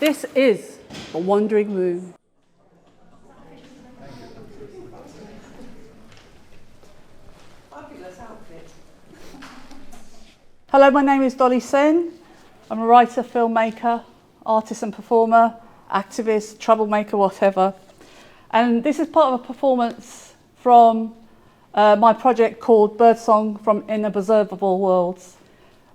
This is the wandering womb. Fabulous outfit. Hello, my name is Dolly Sen. I'm a writer, filmmaker, artist and performer, activist, troublemaker, whatever. And this is part of a performance from my project called Birdsong from Inobservable Worlds,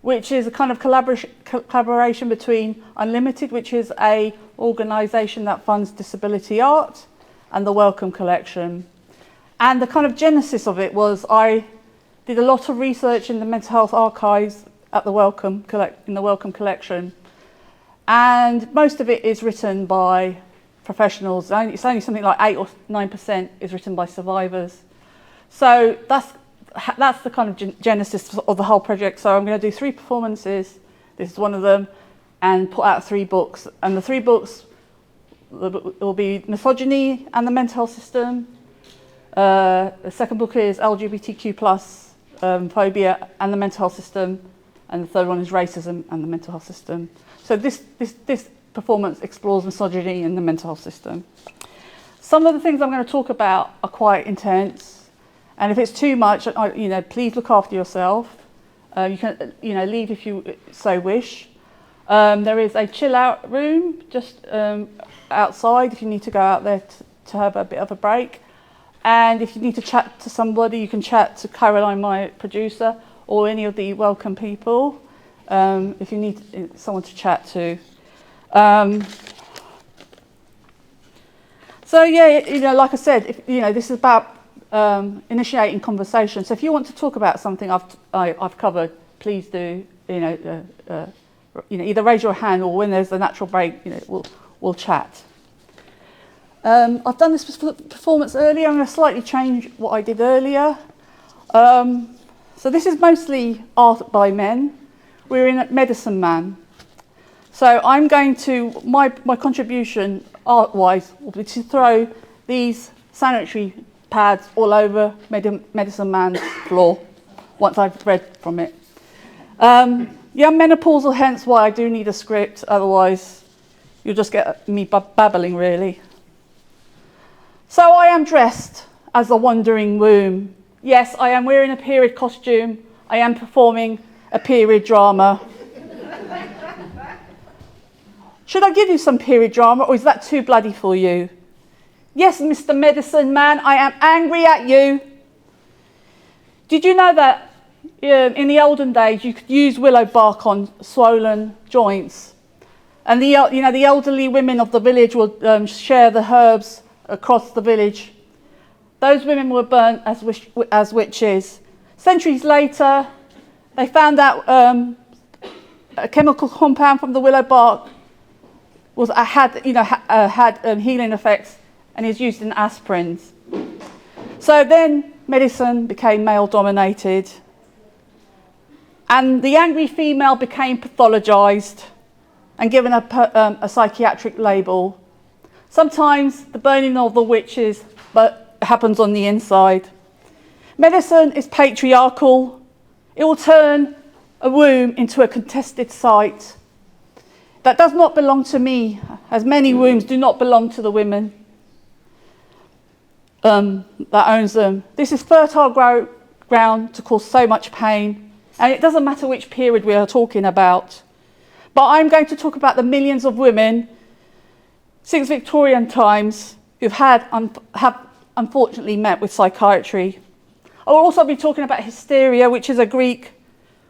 which is a kind of collaboration between Unlimited, which is an organisation that funds disability art, and the Wellcome Collection. And the kind of genesis of it was I did a lot of research in the mental health archives at the Wellcome Collection, and most of it is written by professionals. It's only something like 8 or 9% is written by survivors. So that's the kind of genesis of the whole project. So I'm going to do 3 performances. This is one of them, and put out 3 books. And the 3 books will be Misogyny and the Mental Health System. The second book is LGBTQ+ phobia and the mental health system. And the third one is Racism and the mental health system. So this performance explores misogyny and the mental health system. Some of the things I'm going to talk about are quite intense. And if it's too much, please look after yourself. You can, leave if you so wish. There is a chill out room just outside if you need to go out there to have a bit of a break. And if you need to chat to somebody, you can chat to Caroline, my producer, or any of the Wellcome people, if you need someone to chat to. So yeah, like I said, this is about initiating conversation. So if you want to talk about something I've covered, please do. Either raise your hand, or when there's a natural break, we'll chat. I've done this performance earlier. I'm going to slightly change what I did earlier. So this is mostly art by men. We're in Medicine Man. So I'm going to, my contribution art-wise will be to throw these sanitary pads all over Medicine Man's floor once I've read from it. I'm menopausal, hence why I do need a script, otherwise you'll just get me babbling really. So I am dressed as a wandering womb. Yes, I am wearing a period costume. I am performing a period drama. Should I give you some period drama, or is that too bloody for you? Yes, Mr. Medicine Man, I am angry at you. Did you know that in the olden days you could use willow bark on swollen joints? And the elderly women of the village would share the herbs across the village. Those women were burnt as witches. Centuries later, they found out a chemical compound from the willow bark had healing effects, and is used in aspirins. So then medicine became male dominated, and the angry female became pathologized and given a psychiatric label. Sometimes the burning of the witches happens on the inside. Medicine is patriarchal. It will turn a womb into a contested site that does not belong to me, as many wombs do not belong to the women that owns them. This is fertile ground to cause so much pain, and it doesn't matter which period we are talking about. But I'm going to talk about the millions of women since Victorian times who've have unfortunately met with psychiatry. I will also be talking about hysteria, which is a Greek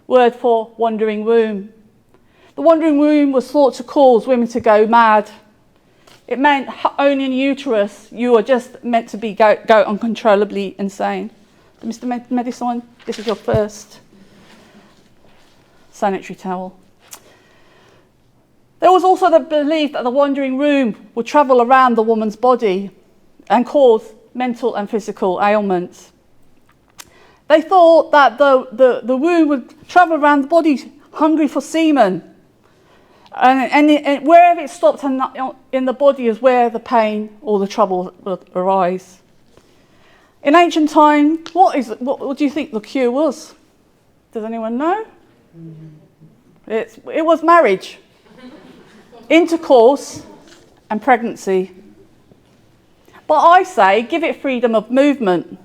word for wandering womb. The wandering womb was thought to cause women to go mad. It meant owning a uterus, you were just meant to go uncontrollably insane. So Mr. Medicine, this is your first sanitary towel. There was also the belief that the wandering womb would travel around the woman's body and cause mental and physical ailments. They thought that the womb would travel around the body hungry for semen. And wherever it stopped in the body is where the pain or the trouble would arise. In ancient time, what do you think the cure was? Does anyone know? It was marriage. intercourse and pregnancy. But I say, give it freedom of movement.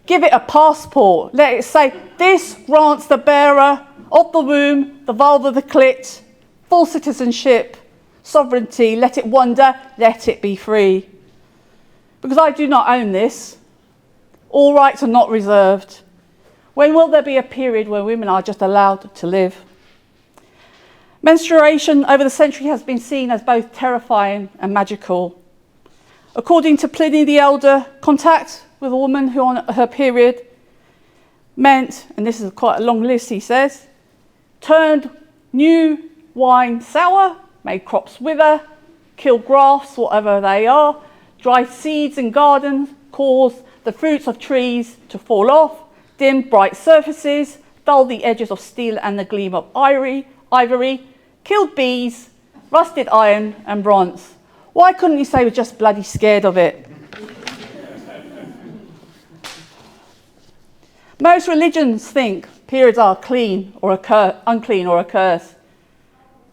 Give it a passport. Let it say, this grants the bearer of the womb, the vulva, the clit, full citizenship, sovereignty. Let it wander, let it be free. Because I do not own this. All rights are not reserved. When will there be a period where women are just allowed to live? Menstruation over the century has been seen as both terrifying and magical. According to Pliny the Elder, contact with a woman who on her period meant, and this is quite a long list he says, turned new wine sour, made crops wither, killed grafts, whatever they are, dried seeds in gardens, caused the fruits of trees to fall off, dimmed bright surfaces, dulled the edges of steel and the gleam of ivory, killed bees, rusted iron and bronze. Why couldn't you say we're just bloody scared of it? Most religions think periods are clean or unclean or a curse.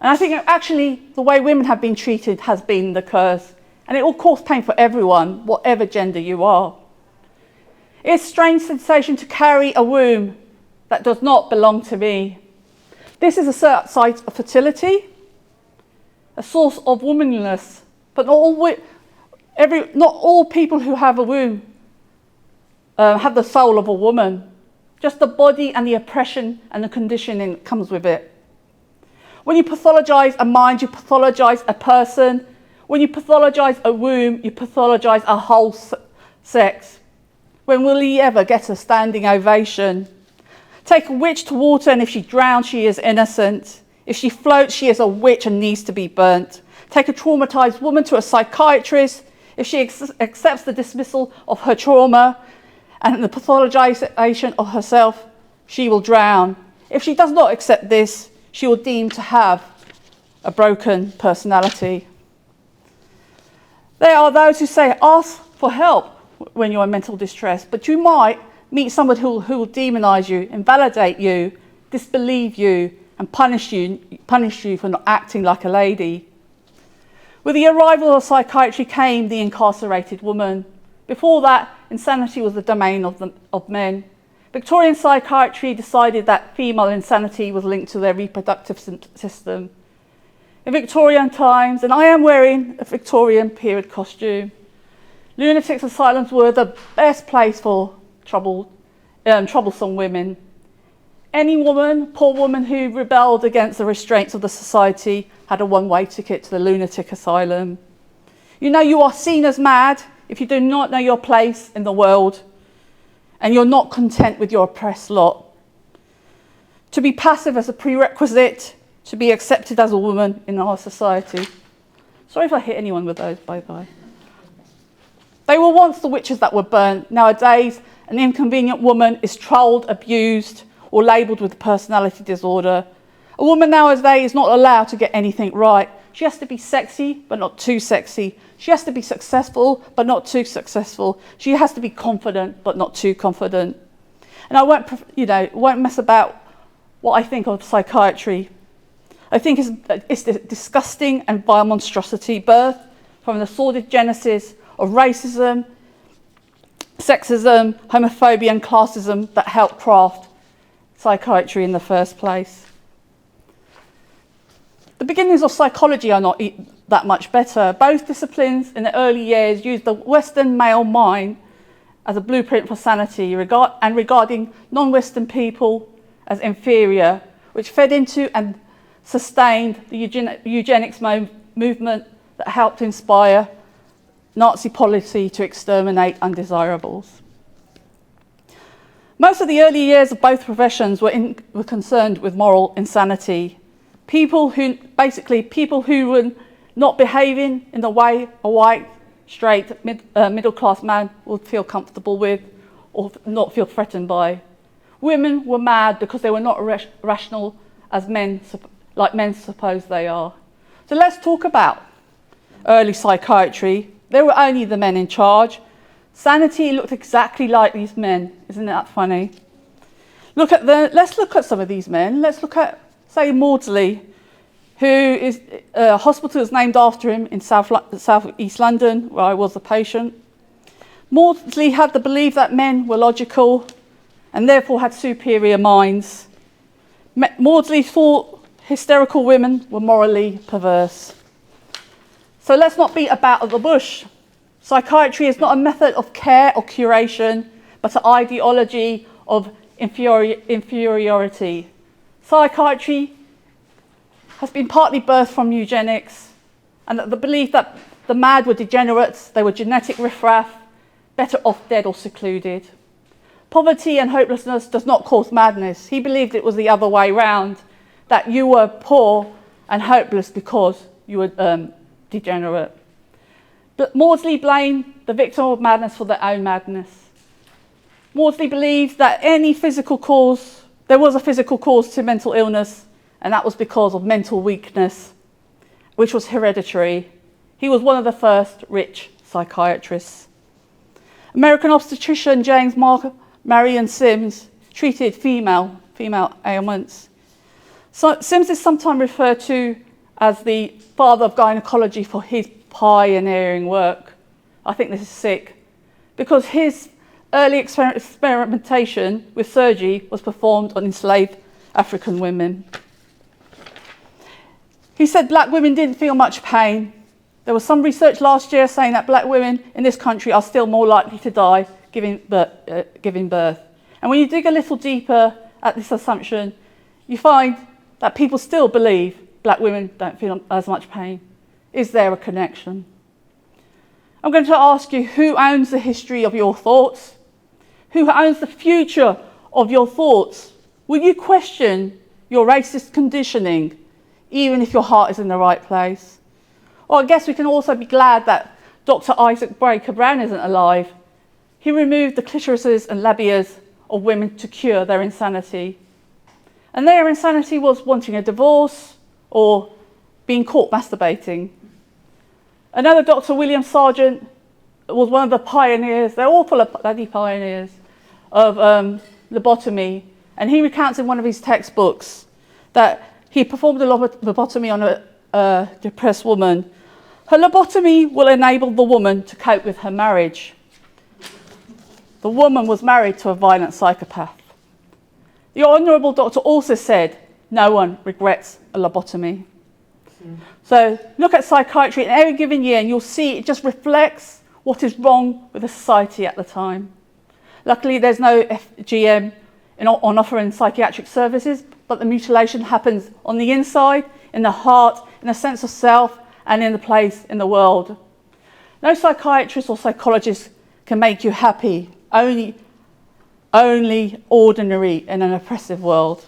And I think actually the way women have been treated has been the curse. And it will cause pain for everyone, whatever gender you are. It's a strange sensation to carry a womb that does not belong to me. This is a site of fertility, a source of womanliness, but not all people who have a womb have the soul of a woman. Just the body and the oppression and the conditioning that comes with it. When you pathologise a mind, you pathologise a person. When you pathologise a womb, you pathologise a whole sex. When will he ever get a standing ovation? Take a witch to water, and if she drowns, she is innocent. If she floats, she is a witch and needs to be burnt. Take a traumatised woman to a psychiatrist. If she accepts the dismissal of her trauma and the pathologisation of herself, she will drown. If she does not accept this, she will deem to have a broken personality. There are those who say, ask for help when you're in mental distress, but you might meet someone who will demonise you, invalidate you, disbelieve you, and punish you for not acting like a lady. With the arrival of psychiatry came the incarcerated woman. Before that, insanity was the domain of men. Victorian psychiatry decided that female insanity was linked to their reproductive system. In Victorian times, and I am wearing a Victorian period costume, lunatic asylums were the best place for troublesome women. Any woman, poor woman who rebelled against the restraints of the society had a one-way ticket to the lunatic asylum. You know you are seen as mad if you do not know your place in the world and you're not content with your oppressed lot. To be passive as a prerequisite to be accepted as a woman in our society. Sorry if I hit anyone with those, by the way. They were once the witches that were burnt. Nowadays, an inconvenient woman is trolled, abused, or labelled with a personality disorder. A woman nowadays is not allowed to get anything right. She has to be sexy, but not too sexy. She has to be successful, but not too successful. She has to be confident, but not too confident. And I won't mess about what I think of psychiatry. I think it's a disgusting and vile monstrosity birthed from the sordid genesis of racism, sexism, homophobia and classism that helped craft psychiatry in the first place. The beginnings of psychology are not that much better. Both disciplines in the early years used the Western male mind as a blueprint for sanity and regarding non-Western people as inferior, which fed into and sustained the eugenics movement that helped inspire Nazi policy to exterminate undesirables. Most of the early years of both professions were concerned with moral insanity. People who were not behaving in the way a white, straight, middle-class man would feel comfortable with or not feel threatened by. Women were mad because they were not rational as men, like men suppose they are. So let's talk about early psychiatry. There were only the men in charge. Sanity looked exactly like these men. Isn't that funny? Let's look at some of these men. Let's look at, say, Maudsley, who is a hospital is named after him in South East London, where I was a patient. Maudsley had the belief that men were logical and therefore had superior minds. Maudsley thought hysterical women were morally perverse. So let's not beat about the bush. Psychiatry is not a method of care or curation, but an ideology of inferiority. Psychiatry has been partly birthed from eugenics, and the belief that the mad were degenerates, they were genetic riffraff, better off dead or secluded. Poverty and hopelessness does not cause madness. He believed it was the other way round, that you were poor and hopeless because you were degenerate. But Maudsley blamed the victim of madness for their own madness. Maudsley believed that there was a physical cause to mental illness, and that was because of mental weakness, which was hereditary. He was one of the first rich psychiatrists. American obstetrician James Marion Sims treated female ailments. So Sims is sometimes referred to as the father of gynecology for his pioneering work. I think this is sick, because his early experimentation with surgery was performed on enslaved African women. He said black women didn't feel much pain. There was some research last year saying that black women in this country are still more likely to die giving birth. And when you dig a little deeper at this assumption, you find that people still believe black women don't feel as much pain. Is there a connection? I'm going to ask you, who owns the history of your thoughts? Who owns the future of your thoughts? Will you question your racist conditioning, even if your heart is in the right place? Or I guess we can also be glad that Dr. Isaac Breaker Brown isn't alive. He removed the clitorises and labias of women to cure their insanity. And their insanity was wanting a divorce or being caught masturbating. Another Dr. William Sargent was one of the pioneers, they're all full of bloody pioneers, of lobotomy. And he recounts in one of his textbooks that he performed a lobotomy on a depressed woman. Her lobotomy will enable the woman to cope with her marriage. The woman was married to a violent psychopath. The Honourable Doctor also said, no one regrets a lobotomy. So look at psychiatry in every given year and you'll see it just reflects what is wrong with the society at the time. Luckily there's no FGM on offering psychiatric services, but the mutilation happens on the inside, in the heart, in a sense of self, and in the place in the world. No psychiatrist or psychologist can make you happy, only ordinary in an oppressive world.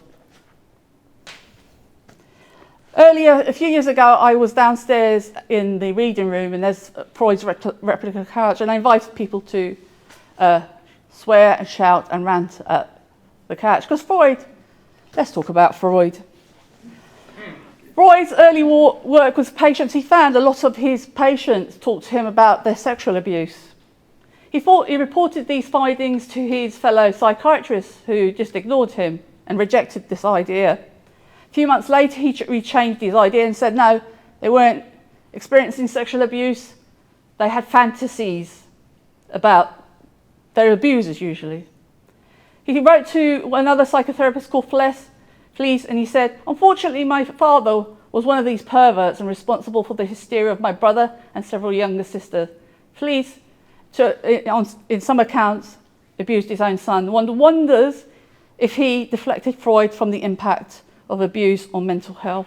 Earlier, a few years ago, I was downstairs in the reading room and there's Freud's replica couch, and I invited people to swear and shout and rant at the couch. Because Freud, let's talk about Freud. Freud's early work with patients, he found a lot of his patients talked to him about their sexual abuse. He reported these findings to his fellow psychiatrists who just ignored him and rejected this idea. A few months later, he changed his idea and said, no, they weren't experiencing sexual abuse. They had fantasies about their abusers, usually. He wrote to another psychotherapist called Fleece, and he said, unfortunately, my father was one of these perverts and responsible for the hysteria of my brother and several younger sisters. Fleece, in some accounts, abused his own son. One wonders if he deflected Freud from the impact of abuse on mental health.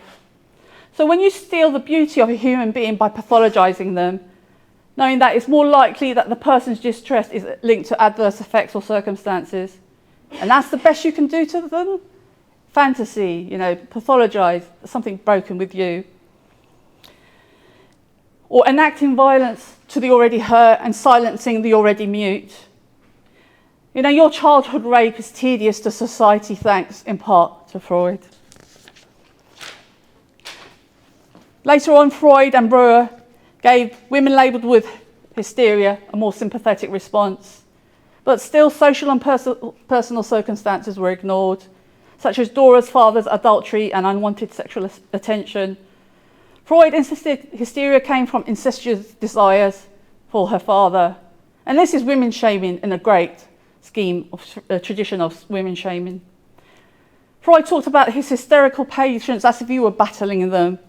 So when you steal the beauty of a human being by pathologizing them, knowing that it's more likely that the person's distress is linked to adverse effects or circumstances, and that's the best you can do to them, fantasy, pathologize something broken with you. Or enacting violence to the already hurt and silencing the already mute. Your childhood rape is tedious to society thanks in part to Freud. Later on, Freud and Breuer gave women labelled with hysteria a more sympathetic response. But still, social and personal circumstances were ignored, such as Dora's father's adultery and unwanted sexual attention, Freud insisted hysteria came from incestuous desires for her father. And this is women shaming in a great scheme of tradition of women shaming. Freud talked about his hysterical patients as if you were battling them.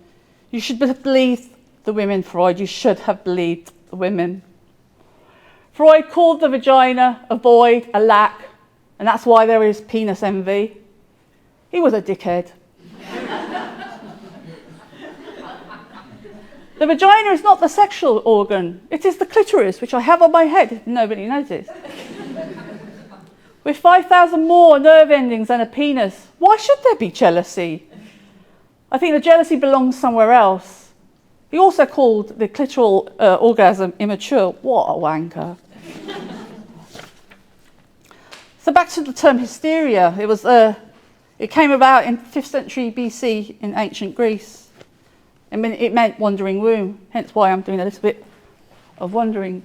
You should have believed the women, Freud. You should have believed the women. Freud called the vagina a void, a lack, and that's why there is penis envy. He was a dickhead. The vagina is not the sexual organ. It is the clitoris, which I have on my head, if nobody noticed. With 5,000 more nerve endings than a penis, why should there be jealousy? I think the jealousy belongs somewhere else. He also called the clitoral orgasm immature. What a wanker. So back to the term hysteria. It came about in 5th century BC in ancient Greece. It meant wandering womb, hence why I'm doing a little bit of wandering,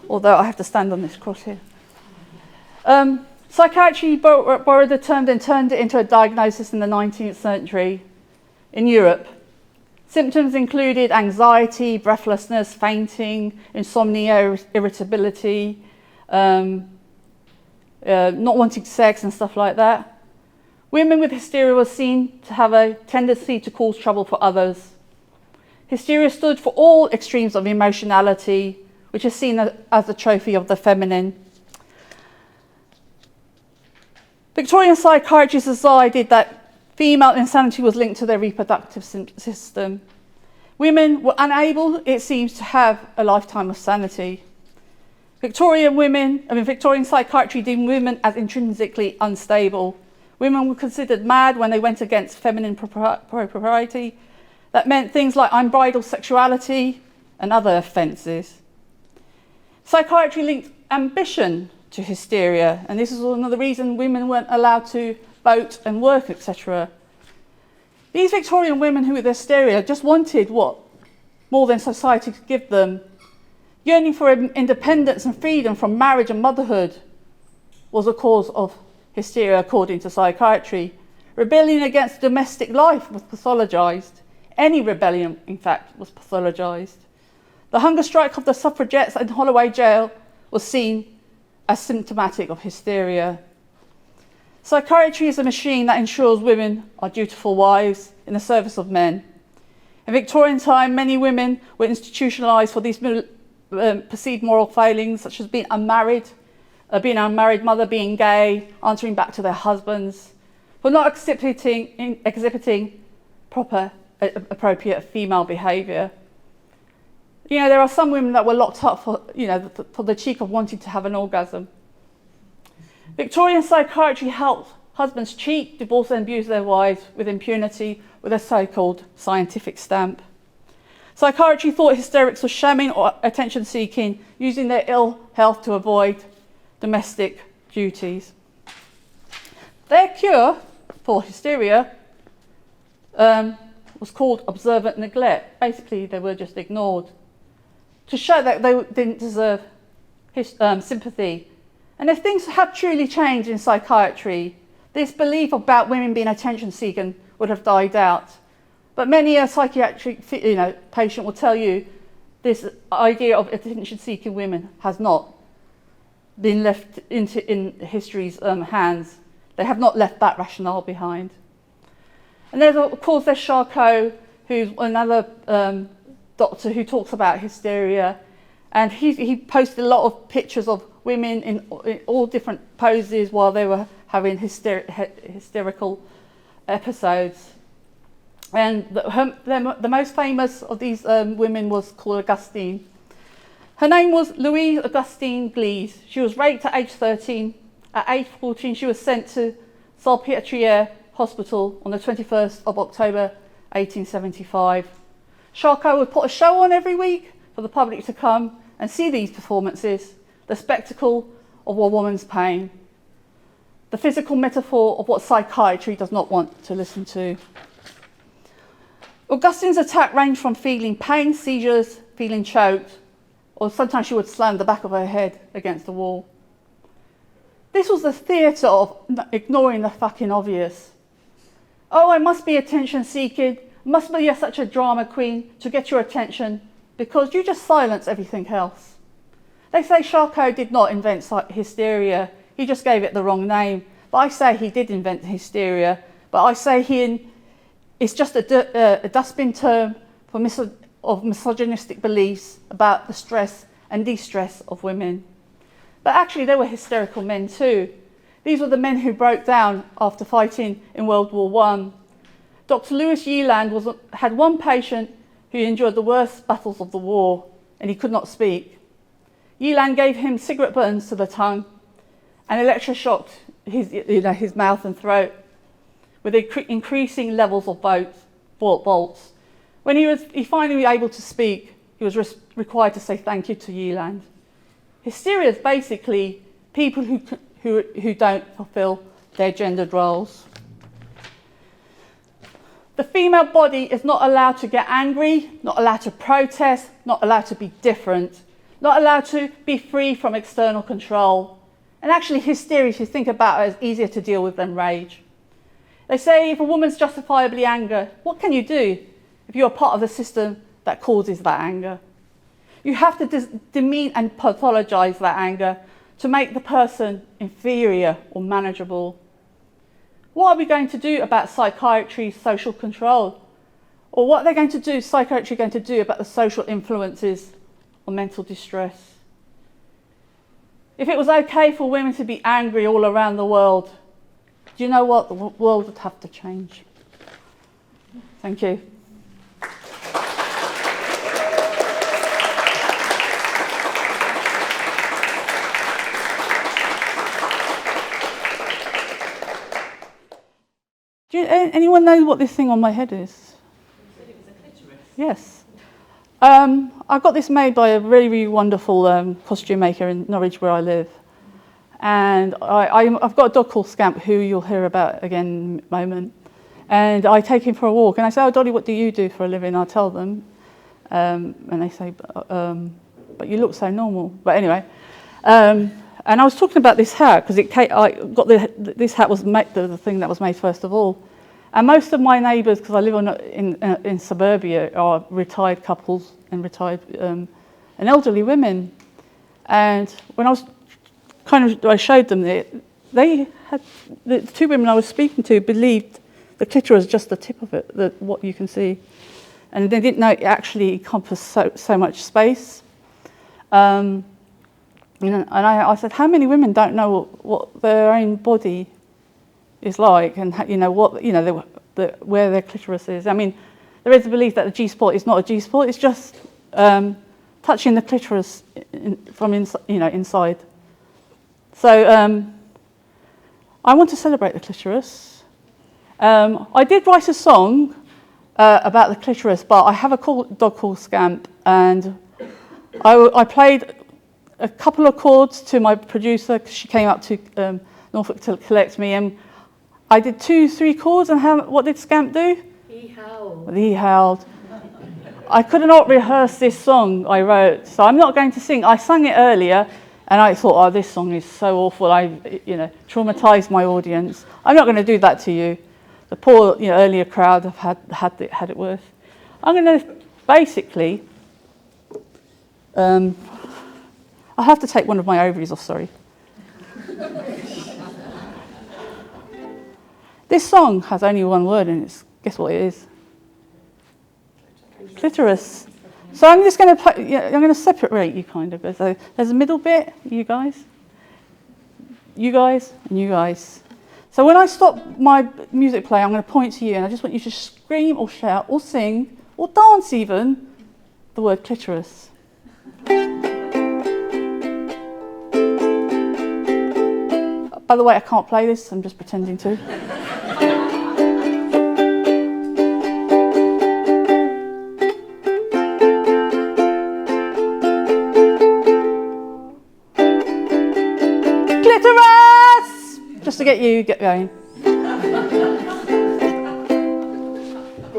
although I have to stand on this cross here. Psychiatry borrowed the term, then turned it into a diagnosis in the 19th century in Europe. Symptoms included anxiety, breathlessness, fainting, insomnia, irritability, not wanting sex and stuff like that. Women with hysteria were seen to have a tendency to cause trouble for others. Hysteria stood for all extremes of emotionality, which is seen as a trophy of the feminine. Victorian psychiatrists decided that female insanity was linked to their reproductive system. Women were unable, it seems, to have a lifetime of sanity. Victorian psychiatry deemed women as intrinsically unstable. Women were considered mad when they went against feminine propriety. That meant things like unbridled sexuality and other offences. Psychiatry linked ambition to hysteria, and this is another reason women weren't allowed to vote and work, etc. These Victorian women who with hysteria just wanted what more than society could give them. Yearning for independence and freedom from marriage and motherhood was a cause of hysteria according to psychiatry. Rebellion against domestic life was pathologised. Any rebellion, in fact, was pathologised. The hunger strike of the suffragettes in Holloway Jail was seen as symptomatic of hysteria. Psychiatry is a machine that ensures women are dutiful wives in the service of men. In Victorian time, many women were institutionalised for these perceived moral failings, such as being an unmarried mother, being gay, answering back to their husbands, for not exhibiting proper, appropriate female behaviour. You know, there are some women that were locked up for the cheek of wanting to have an orgasm. Victorian psychiatry helped husbands cheat, divorce and abuse their wives with impunity with a so-called scientific stamp. Psychiatry thought hysterics were shamming or attention-seeking, using their ill health to avoid domestic duties. Their cure for hysteria was called observant neglect. Basically, they were just ignored to show that they didn't deserve sympathy. And if things had truly changed in psychiatry, this belief about women being attention-seeking would have died out. But many a psychiatric patient will tell you this idea of attention-seeking women has not been left in history's hands. They have not left that rationale behind. And there's, of course, there's Charcot, who's another doctor who talks about hysteria. And he posted a lot of pictures of women in all different poses while they were having hysterical episodes. And the most famous of these women was called Augustine. Her name was Louise Augustine Glees. She was raped at age 13. At age 14, she was sent to Salpêtrière Hospital on the 21st of October 1875. Charcot would put a show on every week for the public to come and see these performances, the spectacle of a woman's pain, the physical metaphor of what psychiatry does not want to listen to. Augustine's attack ranged from feeling pain, seizures, feeling choked, or sometimes she would slam the back of her head against the wall. This was the theatre of ignoring the fucking obvious. Oh, I must be attention-seeking. must be such a drama queen to get your attention because you just silence everything else. They say Charcot did not invent hysteria, he just gave it the wrong name. But I say he did invent hysteria, but I say it's just a dustbin term for of misogynistic beliefs about the stress and de-stress of women. But actually there were hysterical men too. These were the men who broke down after fighting in World War I. Dr. Louis Yealand had one patient who endured the worst battles of the war and he could not speak. Yealand gave him cigarette burns to the tongue and electroshocked his mouth and throat with increasing levels of bolts. When he finally was able to speak, he was required to say thank you to Yealand. Hysteria is basically people who don't fulfill their gendered roles. The female body is not allowed to get angry, not allowed to protest, not allowed to be different, not allowed to be free from external control. And actually hysteria, if you think about it, is easier to deal with than rage. They say if a woman's justifiably angry, what can you do if you're part of the system that causes that anger? You have to demean and pathologize that anger to make the person inferior or manageable. What are we going to do about psychiatry, social control? Or what are they going to do, psychiatry going to do about the social influences of mental distress? If it was okay for women to be angry all around the world, do you know what? The world would have to change. Thank you. Anyone know what this thing on my head is? You said it was a clitoris. Yes. I got this made by a really, really wonderful costume maker in Norwich where I live. And I've got a dog called Scamp who you'll hear about again in a moment. And I take him for a walk and I say, "Oh, Dolly, what do you do for a living?" I tell them. And they say, "But you look so normal." But anyway. And I was talking about this hat because this hat was the thing that was made first of all. And most of my neighbours, because I live in suburbia, are retired couples and retired and elderly women. And when I showed them it, the two women I was speaking to believed the clitoris was just the tip of it, what you can see, and they didn't know it actually encompassed so much space. And I said, how many women don't know what their own body is like, and where their clitoris is? I mean, there is a belief that the G-spot is not a G-spot; it's just touching the clitoris from inside. So I want to celebrate the clitoris. I did write a song about the clitoris, but I have a dog called Scamp, and I played a couple of chords to my producer because she came up to Norfolk to collect me, and I did 2-3 chords, and what did Scamp do? He howled. He howled. I could not rehearse this song I wrote, so I'm not going to sing. I sang it earlier, and I thought, oh, this song is so awful. I traumatized my audience. I'm not going to do that to you. The poor earlier crowd have had it worse. I'm going to basically. I'll have to take one of my ovaries off, sorry. This song has only one word in it. Guess what it is? Clitoris. So I'm just going to I'm going to separate you kind of. So there's a middle bit, you guys, and you guys. So when I stop my music play, I'm going to point to you, and I just want you to scream or shout or sing or dance even the word clitoris. By the way, I can't play this, I'm just pretending to. Clitoris! Just to get going.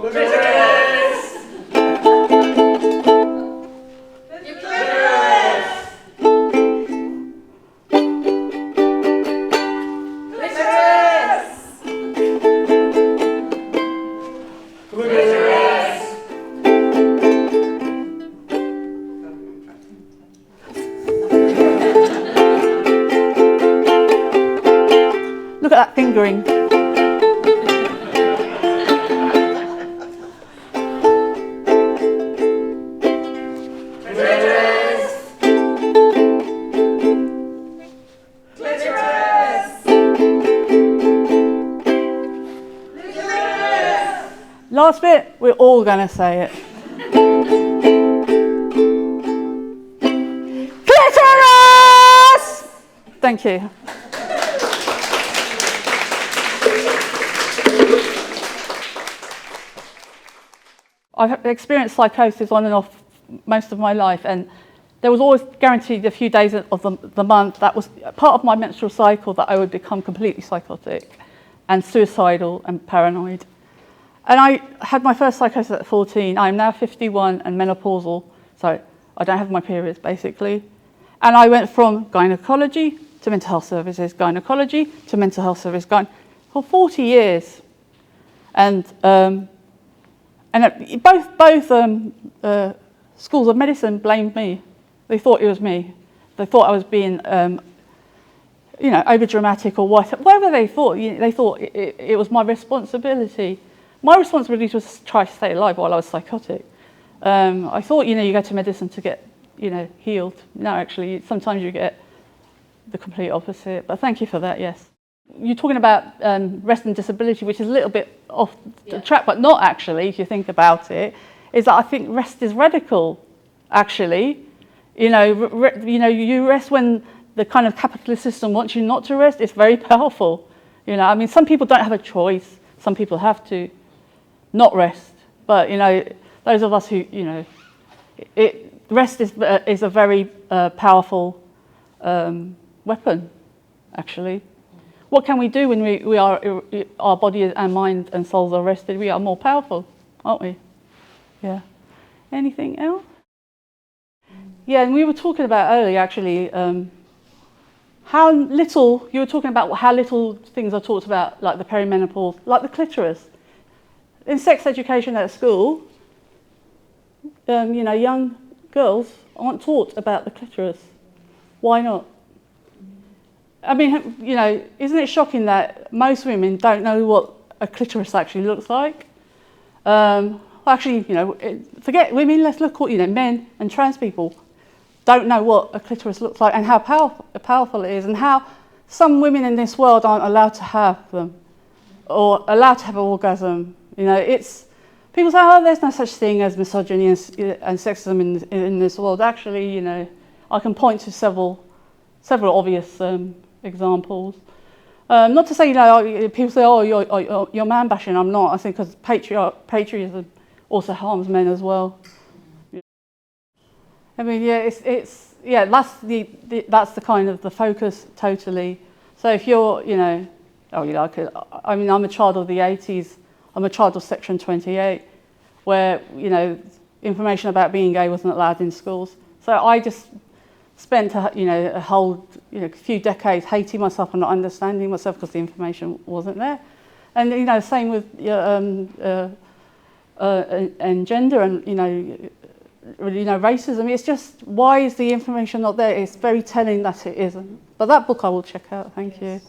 Clitoris! Look at that fingering. Last bit, we're all going to say it. CLITORIS! Thank you. I've experienced psychosis on and off most of my life, and there was always guaranteed a few days of the month that was part of my menstrual cycle that I would become completely psychotic and suicidal and paranoid. And I had my first psychosis at 14. I'm now 51 and menopausal, so I don't have my periods, basically. And I went from gynecology to mental health services, gynecology to mental health service, for 40 years. And both schools of medicine blamed me. They thought it was me. They thought I was being, over dramatic or whatever they thought. They thought it was my responsibility. My responsibility was to try to stay alive while I was psychotic. I thought, you go to medicine to get, healed. No, actually, sometimes you get the complete opposite. But thank you for that, yes. You're talking about rest and disability, which is a little bit off the track, but not actually, if you think about it, is that I think rest is radical, actually. You rest when the kind of capitalist system wants you not to rest. It's very powerful. Some people don't have a choice. Some people have to not rest. But, those of us who, rest is a very powerful weapon, actually. What can we do when our body and mind and souls are rested? We are more powerful, aren't we? Yeah. Anything else? Yeah, and we were talking about earlier, actually, how little, you were talking about how little things are talked about, like the perimenopause, like the clitoris. In sex education at school, young girls aren't taught about the clitoris. Why not? Isn't it shocking that most women don't know what a clitoris actually looks like? Forget women, let's look at, men and trans people don't know what a clitoris looks like and how powerful it is, and how some women in this world aren't allowed to have them or allowed to have an orgasm. People say, oh, there's no such thing as misogyny and sexism in this world. Actually, I can point to several obvious examples. Not to say, people say, oh, you're man bashing. I'm not. I think because patriarchy also harms men as well. That's the kind of the focus totally. So if you're, I'm a child of the 80s. I'm a child of Section 28, where information about being gay wasn't allowed in schools. So I just spent a whole few decades hating myself and not understanding myself because the information wasn't there. And same with and gender and racism. It's just, why is the information not there? It's very telling that it isn't. But that book I will check out. Thank you.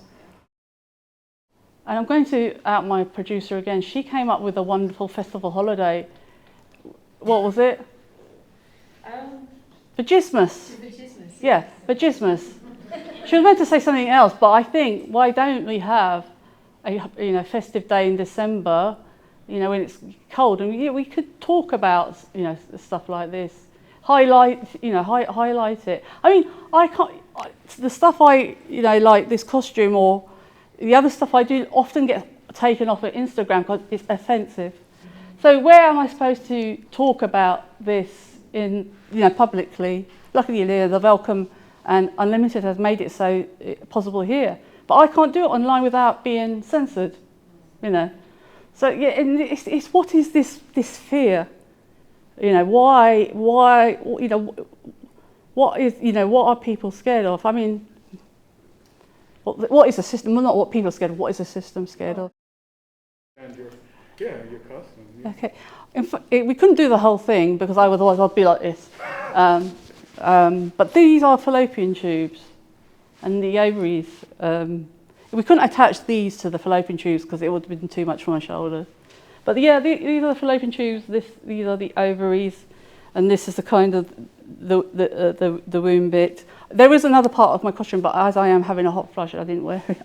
And I'm going to out my producer again. She came up with a wonderful festival holiday. What was it? Vagismus. Yeah, Vagismus. She was meant to say something else, but I think, why don't we have a festive day in December, when it's cold, and we could talk about stuff like this, highlight it. I can't. The stuff like this costume or the other stuff I do often get taken off at Instagram because it's offensive. So where am I supposed to talk about this in publicly? Luckily, the Wellcome and Unlimited has made it so possible here, but I can't do it online without being censored. So yeah, and it's what is this fear? Why? What is what are people scared of? What is the system? Well, not what people are scared of. What is the system scared of? And your costume. Yeah. Okay. We couldn't do the whole thing because otherwise I'd be like this. But these are fallopian tubes, and the ovaries. we couldn't attach these to the fallopian tubes because it would have been too much for my shoulder. But yeah, these are the fallopian tubes. These are the ovaries, and this is the kind of the womb bit. There is another part of my costume, but as I am having a hot flush, I didn't wear it.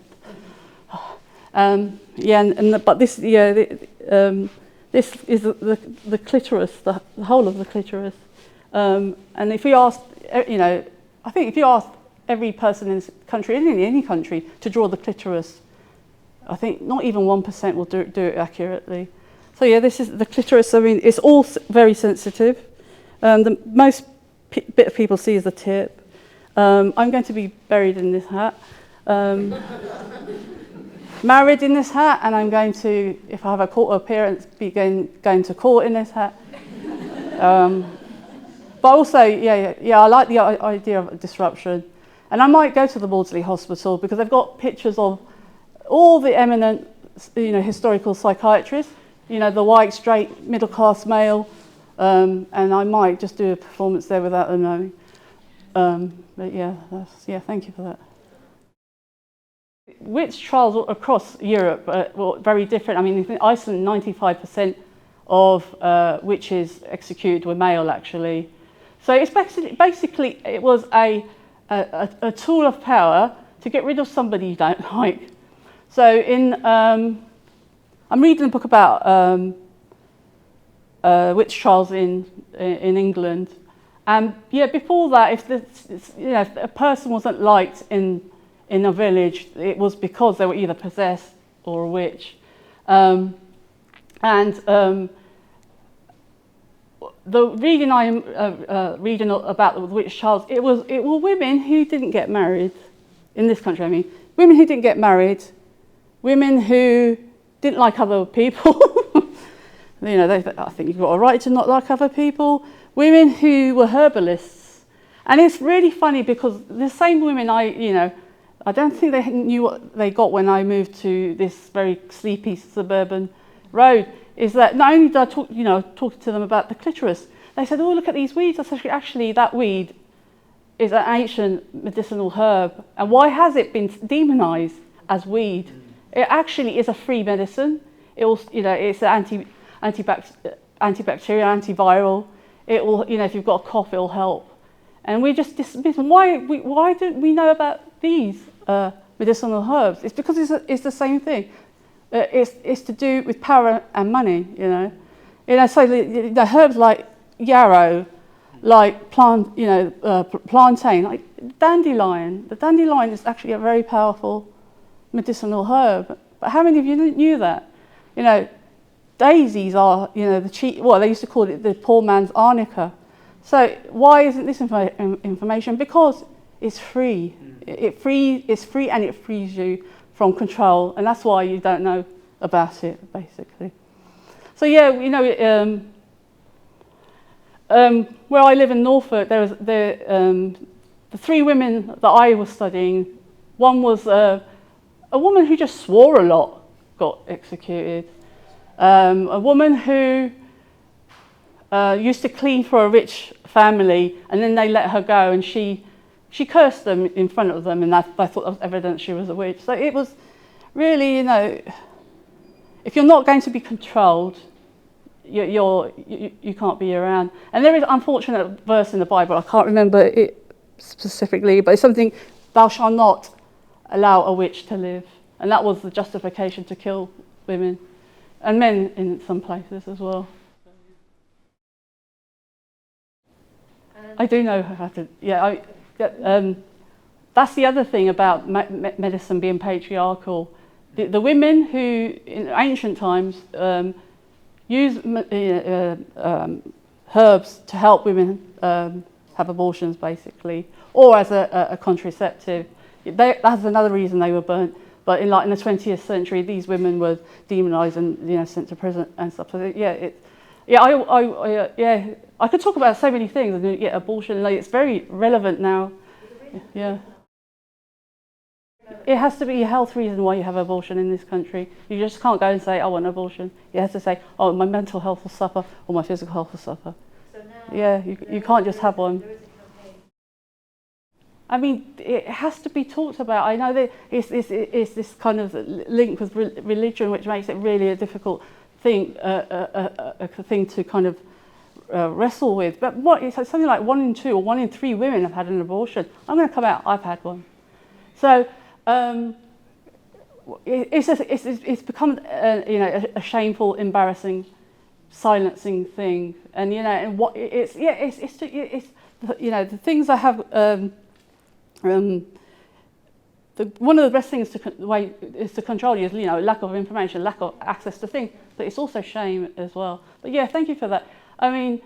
But this, this is the clitoris, the whole of the clitoris. And if you ask, I think if you ask every person in this country, in any country, to draw the clitoris, I think not even 1% will do it accurately. So yeah, this is the clitoris. I mean, it's all very sensitive. The most bit of people see is the tip. I'm going to be buried in this hat. Married in this hat, and I'm going to, if I have a court appearance, be going to court in this hat. But also, I like the idea of disruption. And I might go to the Maudsley Hospital because they've got pictures of all the eminent, historical psychiatrists, the white, straight, middle-class male, and I might just do a performance there without them knowing. But thank you for that. Witch trials across Europe were very different. I mean, in Iceland, 95% of witches executed were male, actually. So it's basically it was a tool of power to get rid of somebody you don't like. So I'm reading a book about witch trials in England, and before that, if a person wasn't liked in a village, it was because they were either possessed or a witch. The reading I'm reading about the witch trials, it were women who didn't get married in this country. I mean, women who didn't get married, women who didn't like other people. I think you've got a right to not like other people. Women who were herbalists, and it's really funny because the same women I don't think they knew what they got when I moved to this very sleepy suburban road. Is that not only did I talk to them about the clitoris, they said, "Oh, look at these weeds." I said, "Actually, that weed is an ancient medicinal herb, and why has it been demonized as weed? It actually is a free medicine. It's antibacterial, antiviral. It will, if you've got a cough, it'll help." And we just dismiss them. Why don't we know about these medicinal herbs? It's because it's the same thing. It's to do with power and money, So the herbs like yarrow, like plantain, like dandelion. The dandelion is actually a very powerful medicinal herb. But how many of you knew that? Daisies are, the cheap. Well, they used to call it the poor man's arnica. So why isn't this information? Because it's free. It's free, and it frees you from control, and that's why you don't know about it, basically. So where I live in Norfolk, there was the three women that I was studying. One was a woman who just swore a lot, got executed. A woman who used to clean for a rich family, and then they let her go, and she cursed them in front of them, and I thought that was evidence she was a witch. So it was really, if you're not going to be controlled, you can't be around. And there is an unfortunate verse in the Bible, I can't remember it specifically, but it's something, "Thou shalt not allow a witch to live." And that was the justification to kill women and men in some places as well. I do know how to, that's the other thing about medicine being patriarchal. The women who, in ancient times, used herbs to help women have abortions, basically, or as a contraceptive. That's another reason they were burnt. But in the 20th century, these women were demonized and sent to prison and stuff. So I could talk about so many things. Abortion, it's very relevant now. Yeah. It has to be a health reason why you have abortion in this country. You just can't go and say, "I want an abortion." You have to say, "Oh, my mental health will suffer, or my physical health will suffer." So now, you can't just have one. I mean, it has to be talked about. I know that it's this kind of link with religion, which makes it really a difficult thing, a thing to kind of wrestle with. But what it's something like 1 in 2 or 1 in 3 women have had an abortion. I'm going to come out. I've had one. So it's become you know, a shameful, embarrassing, silencing thing. And you know, and what it's you know, the things I have. One of the best things to control you is, you know, lack of information, lack of access to things, but it's also shame as well. But yeah, thank you for that. I mean,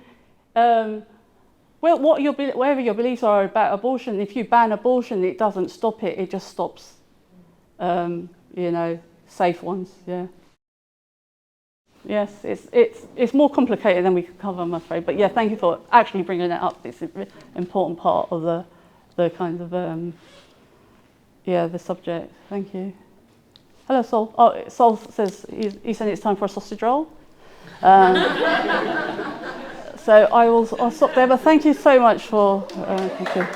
well, whatever your beliefs are about abortion, if you ban abortion, it doesn't stop it. It just stops, you know, safe ones. Yeah. Yes, it's more complicated than we could cover, I'm afraid. But yeah, thank you for actually bringing it up. It's an important part of the kind of yeah, the subject. Thank you. Hello, Sol. Oh, Sol says he said it's time for a sausage roll. So I'll stop there. But thank you so much for. Thank you.